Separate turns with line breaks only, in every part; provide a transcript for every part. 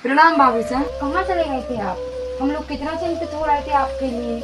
प्रणाम बाबू साहब। कहाँ चले गए थे आप? हम लोग कितना चिंतित हो रहे थे आपके लिए।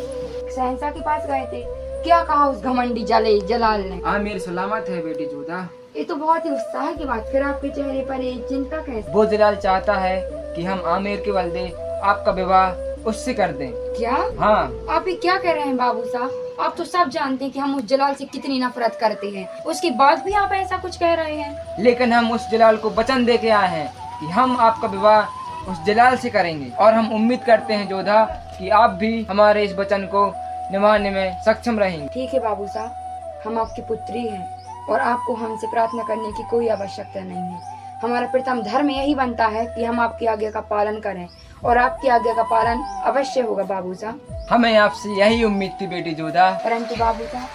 शहंशाह के पास गए थे, क्या कहा उस घमंडी जलाल ने?
आमिर सलामत है बेटी जोधा।
ये तो बहुत ही उत्साह की बात। फिर आपके चेहरे पर ये चिंता कैसे?
वो जलाल चाहता है कि हम आमिर के वल्दे आपका विवाह उससे कर दें।
क्या?
हाँ।
आप ये क्या कह रहे हैं बाबू साहब? आप तो सब जानते हैं कि हम उस जलाल से कितनी नफरत करते हैं, उसके बाद भी आप ऐसा कुछ कह रहे हैं।
लेकिन हम उस जलाल को वचन दे के आए हैं कि हम आपका विवाह उस जलाल से करेंगे, और हम उम्मीद करते हैं जोधा कि आप भी हमारे इस वचन को निभाने में सक्षम रहेंगे।
ठीक है बाबू साहब, हम आपकी पुत्री हैं और आपको हमसे प्रार्थना करने की कोई आवश्यकता नहीं है। हमारा प्रथम धर्म यही बनता है कि हम आपकी आज्ञा का पालन करें, और आपकी आज्ञा का पालन अवश्य होगा बाबू साहब।
हमें आपसे यही उम्मीद थी बेटी जोधा।
परंतु बाबू साहब,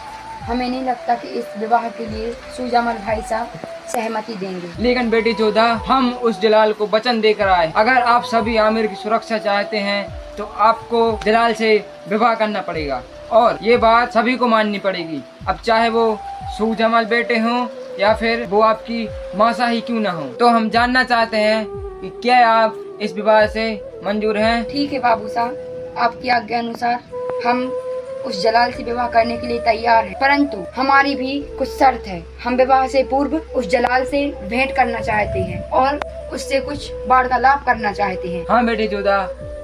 हमें नहीं लगता कि इस विवाह के लिए सुजामल भाई साहब सहमति देंगे।
लेकिन बेटी जोधा, हम उस जलाल को वचन देकर आए, अगर आप सभी आमिर की सुरक्षा चाहते हैं तो आपको जलाल से विवाह करना पड़ेगा, और ये बात सभी को माननी पड़ेगी। अब चाहे वो सुजमल बेटे हों या फिर वो आपकी मासा ही क्यों ना हो। तो हम जानना चाहते हैं कि क्या आप इस विवाह से मंजूर हैं?
ठीक है बाबू साहब, आपकी आज्ञा अनुसार हम उस जलाल से विवाह करने के लिए तैयार हैं, परंतु हमारी भी कुछ शर्त है। हम विवाह से पूर्व उस जलाल से भेंट करना चाहते हैं और उससे कुछ वार्तालाप करना चाहते हैं।
हाँ बेटी जोधा,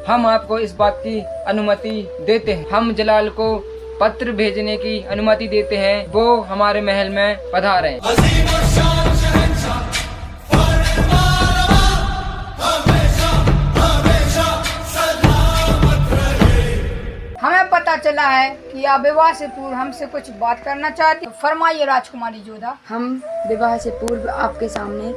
हम आपको इस बात की अनुमति देते हैं। हम जलाल को पत्र भेजने की अनुमति देते हैं, वो हमारे महल में पधारें।
हमें पता चला है कि आप विवाह से पूर्व हमसे कुछ बात करना चाहती हैं। फरमाइए राजकुमारी जोधा।
हम विवाह से पूर्व आपके सामने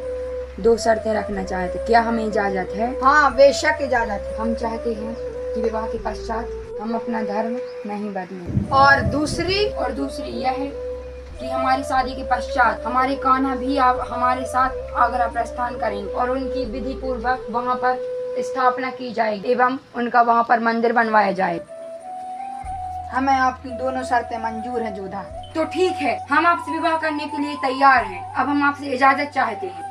2 शर्तें रखना चाहते। क्या हमें इजाजत है?
हाँ, बेशक इजाजत है।
हम चाहते हैं कि विवाह के पश्चात हम अपना धर्म नहीं बदलें,
और दूसरी
और दूसरी यह है कि हमारी शादी के पश्चात हमारे कान्हा भी हमारे साथ आगरा प्रस्थान करेंगे, और उनकी विधि पूर्वक वहाँ पर स्थापना की जाएगी एवं उनका वहाँ पर मंदिर बनवाया जाएगा।
हमें आपकी दोनों शर्तें मंजूर हैं जोधा।
तो ठीक है, हम आपसे विवाह करने के लिए तैयार हैं। अब हम आपसे इजाजत चाहते हैं।